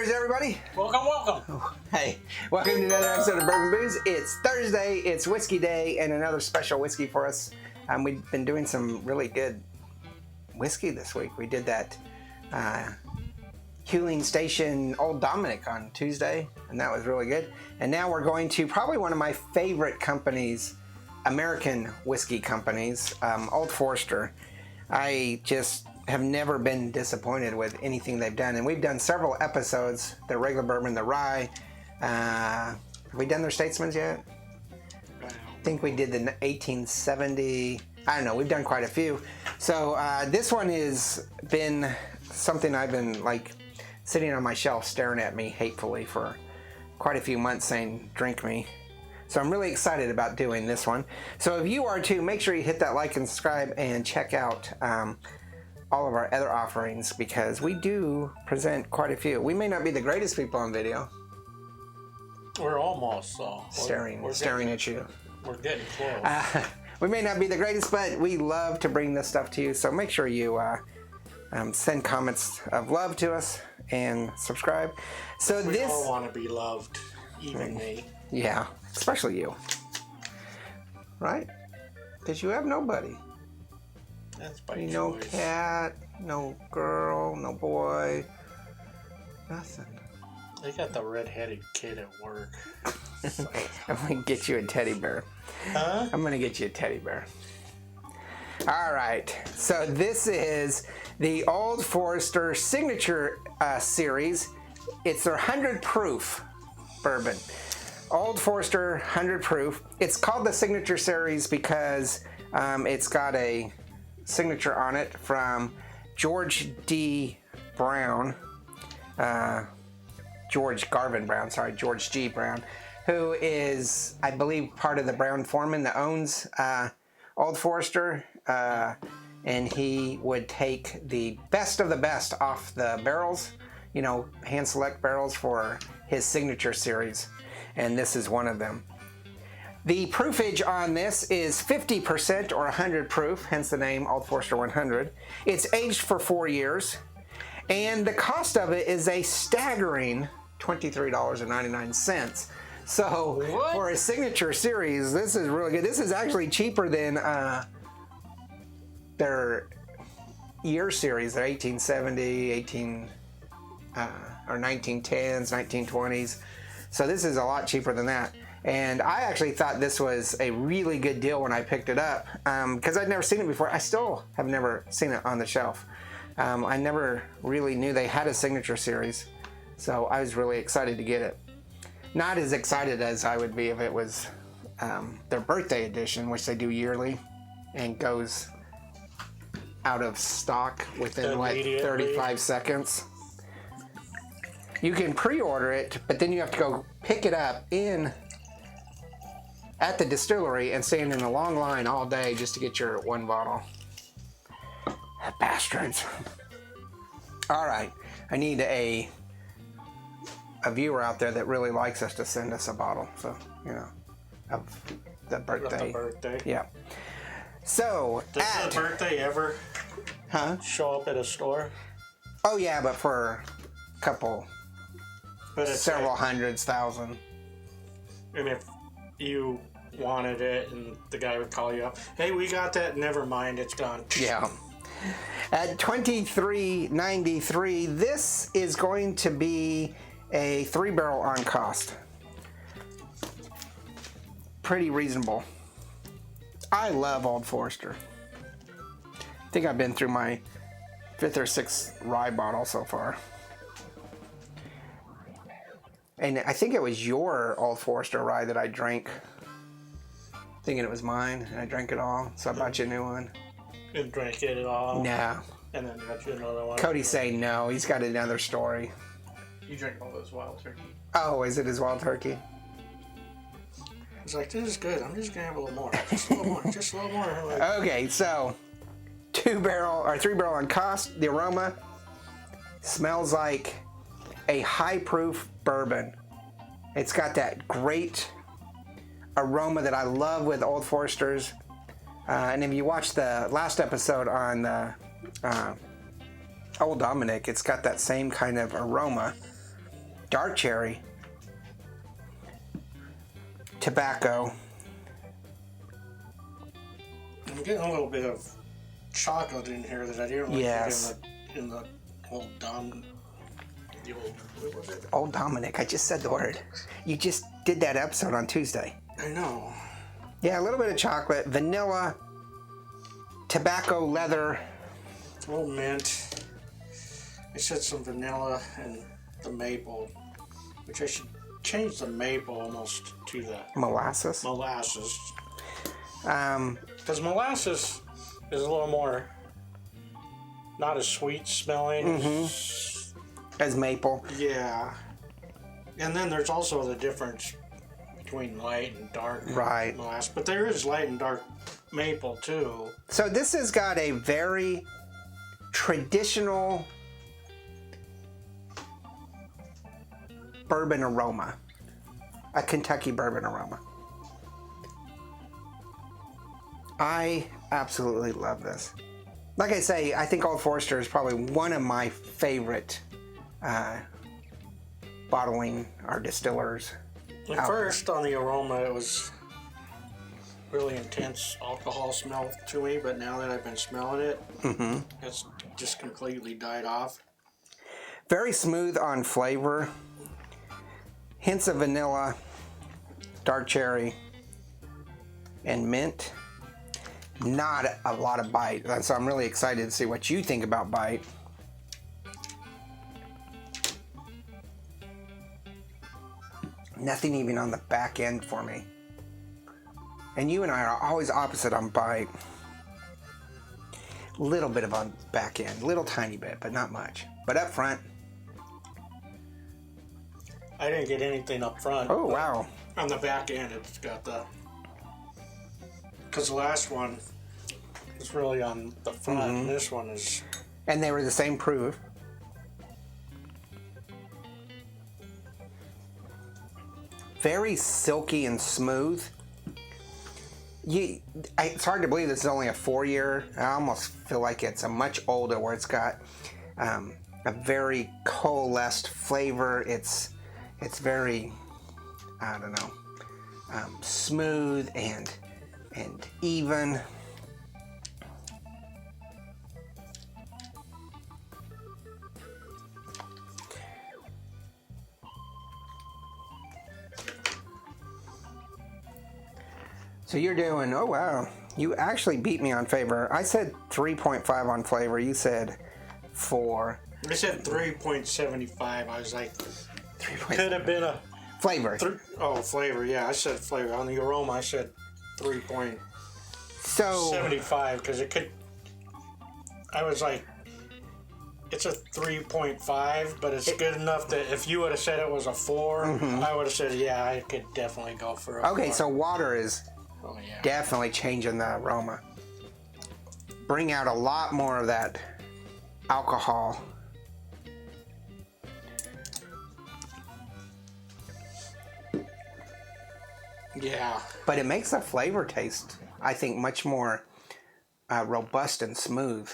Cheers, everybody. Welcome. Hey, welcome to another episode of Bourbon Booze. It's Thursday, it's Whiskey Day, and another special whiskey for us. We've been doing some really good whiskey this week. We did that Huling Station Old Dominic on Tuesday, and that was really good. And now we're going to probably one of my favorite companies, American whiskey companies, Old Forester. I just have never been disappointed with anything they've done, and we've done several episodes. Their regular bourbon, the rye. Have we done their Statesman's yet? I think we did the 1870. I don't know. We've done quite a few. So this one has been something I've been like sitting on my shelf, staring at me hatefully for quite a few months, saying, "Drink me." So I'm really excited about doing this one. So if you are too, make sure you hit that like and subscribe and check out all of our other offerings, because we do present quite a few. We may not be the greatest people on video. We're almost staring at you. We're getting close. We may not be the greatest, but we love to bring this stuff to you. So make sure you send comments of love to us and subscribe. So we all want to be loved, even me. Yeah, especially you. Right? Because you have nobody. That's by no choice. Cat, no girl, no boy, nothing. They got the red-headed kid at work. I'm gonna get you a teddy bear. Huh? I'm gonna get you a teddy bear. All right, so this is the Old Forester Signature series. It's their 100 proof bourbon. Old Forester 100 proof. It's called the Signature series because it's got a signature on it from George D. Brown, George G. Brown, who is, I believe, part of the Brown Foreman that owns Old Forester, and he would take the best of the best off the barrels, hand select barrels for his Signature series, and this is one of them. The proofage on this is 50% or 100 proof, hence the name Old Forester 100. It's aged for 4 years, and the cost of it is a staggering $23.99. So for a Signature series, this is really good. This is actually cheaper than their year series, their 1870, or 1910s, 1920s. So this is a lot cheaper than that. And I actually thought this was a really good deal when I picked it up, because I'd never seen it before. I still have never seen it on the shelf. I never really knew they had a Signature series, so I was really excited to get it. Not as excited as I would be if it was their birthday edition, which they do yearly and goes out of stock within like 35 seconds. You can pre-order it, but then you have to go pick it up at the distillery and stand in a long line all day just to get your one bottle. Bastards. All right, I need a viewer out there that really likes us to send us a bottle, so of the birthday. Yeah. So does the birthday ever show up at a store? Oh yeah, but for a couple, several like, hundreds, thousand. And if you wanted it and the guy would call you up, "Hey, we got that, never mind, it's gone." Yeah. At $23.93, this is going to be a 3-barrel on cost. Pretty reasonable. I love Old Forester. I think I've been through my 5th or 6th rye bottle so far. And I think it was your Old Forester rye that I drank, thinking it was mine, and I drank it all, so I bought you a new one. And drank it all? No. And then got you another one? Cody's saying no, he's got another story. You drank all those Wild Turkey. Oh, is it his Wild Turkey? He's like, "This is good, I'm just gonna have a little more. Just a little more, just a little more." Like, okay, so 2-barrel or 3-barrel on cost. The aroma smells like a high-proof bourbon. It's got that great aroma that I love with Old Foresters. And if you watch the last episode on the Old Dominic, it's got that same kind of aroma. dark cherry, tobacco. I'm getting a little bit of chocolate in here that I didn't really Yes. get in the old what was it? Old Dominic, I just said the word. You just did that episode on Tuesday. I know. Yeah, a little bit of chocolate, vanilla, tobacco, leather. A little mint. I said some vanilla and the maple, which I should change the maple almost to the Molasses. molasses. Um, Because molasses is a little more, not as sweet smelling. as maple. Yeah. And then there's also the difference between light and dark Right. molasses. But there is light and dark maple too. So this has got a very traditional bourbon aroma. A Kentucky bourbon aroma. I absolutely love this. Like I say, I think Old Forester is probably one of my favorite bottling or distillers. At first, on the aroma, it was really intense alcohol smell to me, but now that I've been smelling it, it's just completely died off. Very smooth on flavor. Hints of vanilla, dark cherry, and mint. Not a lot of bite, so I'm really excited to see what you think about bite. Nothing even on the back end for me. And you and I are always opposite on bite. Little bit of on back end, little tiny bit, but not much. But up front. I didn't get anything up front. Oh, wow. On the back end, it's got the... Because the last one was really on the front, and this one is... And they were the same proof. Very silky and smooth. It's hard to believe this is only a 4-year. I almost feel like it's a much older, where it's got a very coalesced flavor. It's very, I don't know, smooth and even. So you're doing, oh wow, you actually beat me on flavor. I said 3.5 on flavor. You said 4. I said 3.75. I was like, 3.5. could have been a... Flavor. Flavor, yeah. I said flavor. On the aroma, I said 3.75 So, because it could... I was like, it's a 3.5, but it's good enough that if you would have said it was a 4, I would have said, yeah, I could definitely go for a 4. okay, so water is Oh, yeah. definitely changing the aroma. Bring out a lot more of that alcohol. Yeah. But it makes the flavor taste, I think, much more robust and smooth.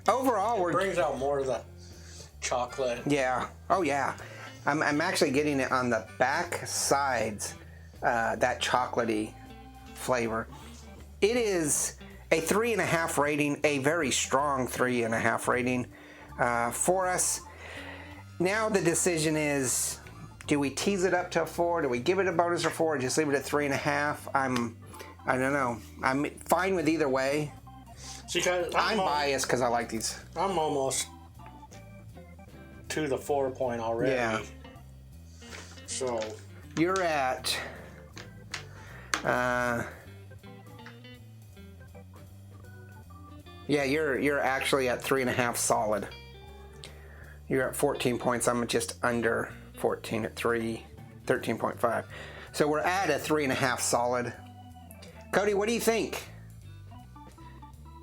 Overall, It brings out more of the chocolate. yeah. Oh, yeah. I'm actually getting it on the back sides, that chocolatey flavor. It is a 3.5 rating, a very strong 3.5 rating for us. Now the decision is, do we tease it up to a 4? Do we give it a bonus or 4? Or just leave it at 3.5? I don't know. I'm fine with either way. See, I'm biased because I like these. I'm almost to the 4 point already. Yeah. So You're at yeah, you're actually at 3.5 solid. You're at 14 points. I'm just under 14 at 13.5. So we're at a 3.5 solid. Cody, what do you think?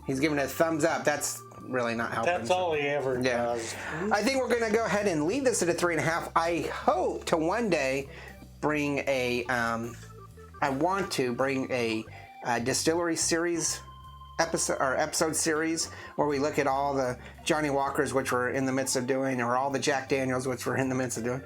He's giving it a thumbs up. That's really not helping. that's all he ever does. I think we're going to go ahead and leave this at a 3.5. I hope to one day bring I want to bring a distillery series episode series where we look at all the Johnny Walkers, which we're in the midst of doing, or all the Jack Daniels, which we're in the midst of doing.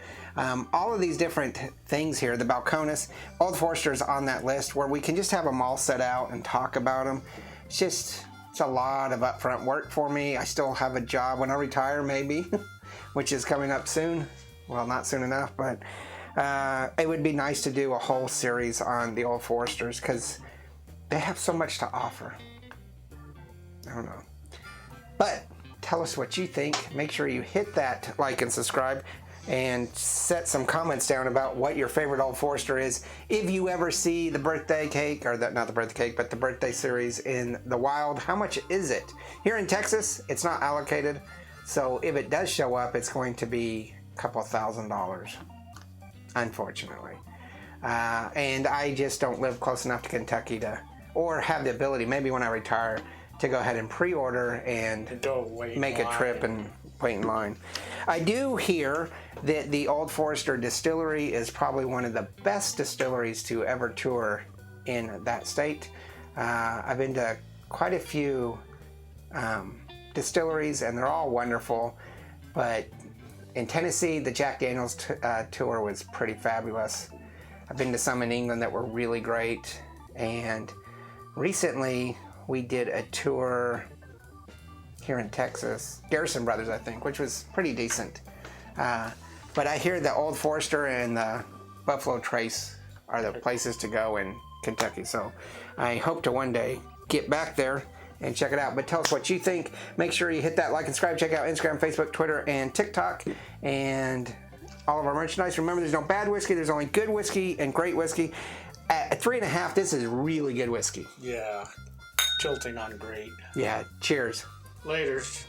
All of these different things here, the Balcones, Old Forester's on that list where we can just have them all set out and talk about them. It's a lot of upfront work for me. I still have a job when I retire, maybe, which is coming up soon. Well, not soon enough, but it would be nice to do a whole series on the Old Foresters because they have so much to offer. I don't know. But tell us what you think. Make sure you hit that like and subscribe and set some comments down about what your favorite Old Forester is. If you ever see the birthday cake, or not the birthday cake, but the birthday series in the wild, how much is it? Here in Texas, it's not allocated. So if it does show up, it's going to be a couple $1,000, unfortunately. And I just don't live close enough to Kentucky or have the ability, maybe when I retire, to go ahead and pre-order and make a trip and wait in line. I do hear that the Old Forester Distillery is probably one of the best distilleries to ever tour in that state. I've been to quite a few distilleries and they're all wonderful, but in Tennessee, the Jack Daniels tour was pretty fabulous. I've been to some in England that were really great, and recently we did a tour here in Texas, Garrison Brothers, I think, which was pretty decent. But I hear the Old Forester and the Buffalo Trace are the places to go in Kentucky. So I hope to one day get back there and check it out. But tell us what you think. Make sure you hit that like and subscribe. Check out Instagram, Facebook, Twitter, and TikTok. And all of our merchandise. Remember, there's no bad whiskey. There's only good whiskey and great whiskey. At 3.5, this is really good whiskey. Yeah. Tilting on great. Yeah. Cheers. Laters.